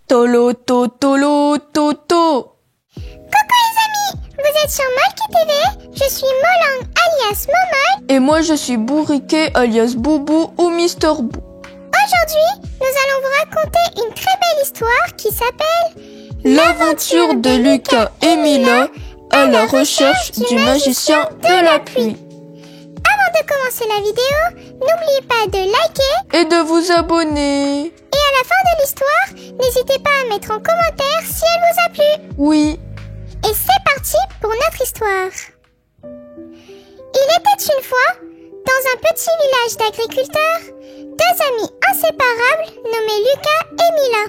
Tolo to tolo to to. Coucou les amis, vous êtes sur Molky TV, je suis Molang alias Momol. Et moi je suis Bourriquet alias Boubou ou Mister Bou. Aujourd'hui, nous allons vous raconter une très belle histoire qui s'appelle L'aventure de Lucas et Mila à la recherche du magicien de la pluie. Avant de commencer la vidéo, n'oubliez pas de liker et de vous abonner. Et à la fin de l'histoire, n'hésitez pas à mettre en commentaire si elle vous a plu. Oui. Et c'est parti pour notre histoire. Il était une fois, dans un petit village d'agriculteurs, deux amis inséparables nommés Lucas et Mila.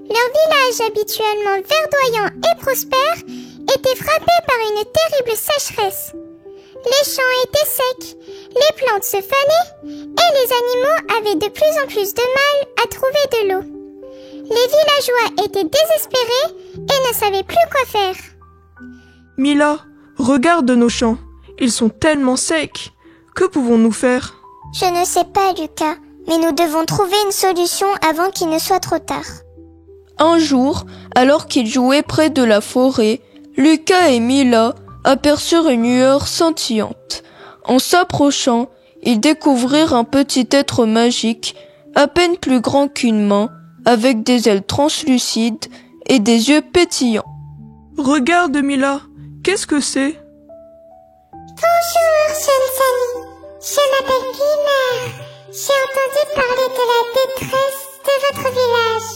Leur village habituellement verdoyant et prospère était frappé par une terrible sécheresse. Les champs étaient secs, les plantes se fanaient et les animaux avaient de plus en plus de mal à trouver de l'eau. Les villageois étaient désespérés et ne savaient plus quoi faire. Mila, regarde nos champs. Ils sont tellement secs. Que pouvons-nous faire? Je ne sais pas, Lucas, mais nous devons trouver une solution avant qu'il ne soit trop tard. Un jour, alors qu'ils jouaient près de la forêt, Lucas et Mila aperçurent une lueur scintillante. En s'approchant, ils découvrirent un petit être magique, à peine plus grand qu'une main, avec des ailes translucides et des yeux pétillants. Regarde, Mila, qu'est-ce que c'est? Bonjour, jeunes amis. Je m'appelle Glimmer. J'ai entendu parler de la détresse de votre village.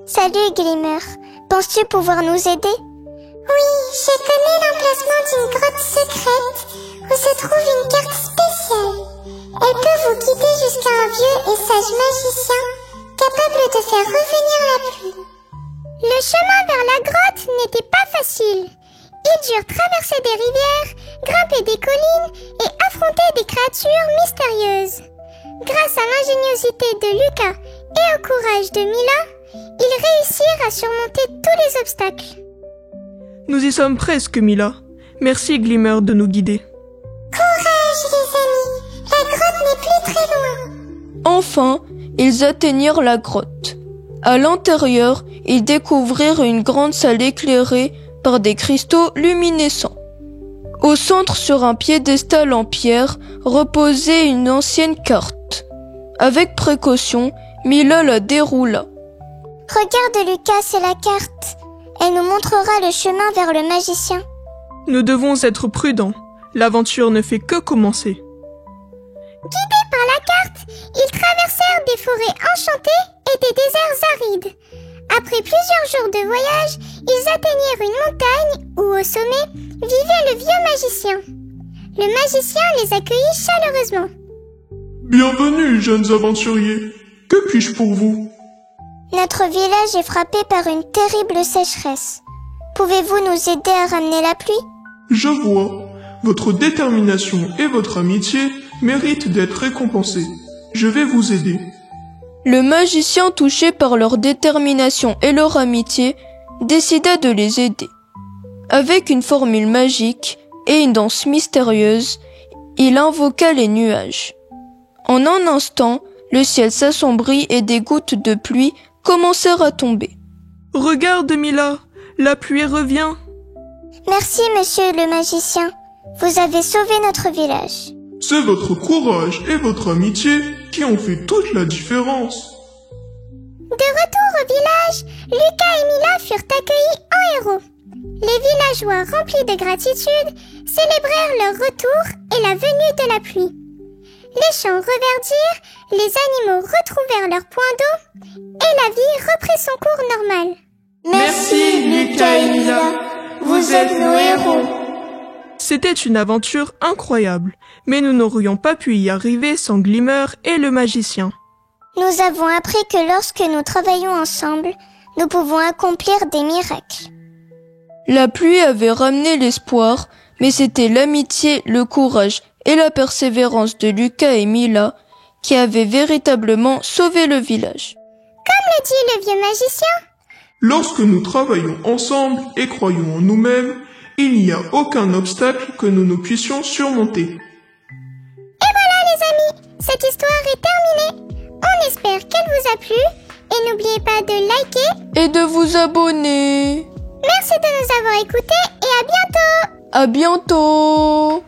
Salut, Glimmer. Penses-tu pouvoir nous aider? Oui, je connais l'emplacement d'une grotte secrète où se trouve une carte spéciale. Elle peut vous guider jusqu'à un vieux et sage magicien capable de faire revenir la pluie. Le chemin vers la grotte n'était pas facile. Ils durent traverser des rivières, grimper des collines et affronter des créatures mystérieuses. Grâce à l'ingéniosité de Lucas et au courage de Mila, ils réussirent à surmonter tous les obstacles. Nous y sommes presque, Mila. Merci, Glimmer, de nous guider. Courage, les amis. La grotte n'est plus très loin. Enfin, ils atteignirent la grotte. À l'intérieur, ils découvrirent une grande salle éclairée par des cristaux luminescents. Au centre, sur un piédestal en pierre, reposait une ancienne carte. Avec précaution, Mila la déroula. Regarde, Lucas, c'est la carte. Elle nous montrera le chemin vers le magicien. Nous devons être prudents. L'aventure ne fait que commencer. Guidés par la carte, ils traversèrent des forêts enchantées et des déserts arides. Après plusieurs jours de voyage, ils atteignirent une montagne où, au sommet, vivait le vieux magicien. Le magicien les accueillit chaleureusement. Bienvenue, jeunes aventuriers. Que puis-je pour vous? Notre village est frappé par une terrible sécheresse. Pouvez-vous nous aider à ramener la pluie? Je vois. Votre détermination et votre amitié méritent d'être récompensées. Je vais vous aider. Le magicien, touché par leur détermination et leur amitié, décida de les aider. Avec une formule magique et une danse mystérieuse, il invoqua les nuages. En un instant, le ciel s'assombrit et des gouttes de pluie commencèrent à tomber. Regarde, Mila, la pluie revient. Merci, monsieur le magicien. Vous avez sauvé notre village. C'est votre courage et votre amitié qui ont fait toute la différence. De retour au village, Lucas et Mila furent accueillis en héros. Les villageois remplis de gratitude célébrèrent leur retour et la venue de la pluie. Les champs reverdirent, les animaux retrouvèrent leur point d'eau et la vie reprit son cours normal. Merci, Lucas et Mila. Vous êtes nos héros. C'était une aventure incroyable, mais nous n'aurions pas pu y arriver sans Glimmer et le magicien. Nous avons appris que lorsque nous travaillons ensemble, nous pouvons accomplir des miracles. La pluie avait ramené l'espoir, mais c'était l'amitié, le courage et la persévérance de Lucas et Mila qui avaient véritablement sauvé le village. Comme le dit le vieux magicien, Lorsque nous travaillons ensemble et croyons en nous-mêmes, il n'y a aucun obstacle que nous ne puissions surmonter. et voilà les amis, cette histoire est terminée. On espère qu'elle vous a plu et n'oubliez pas de liker et de vous abonner. Merci de nous avoir écoutés et à bientôt. À bientôt.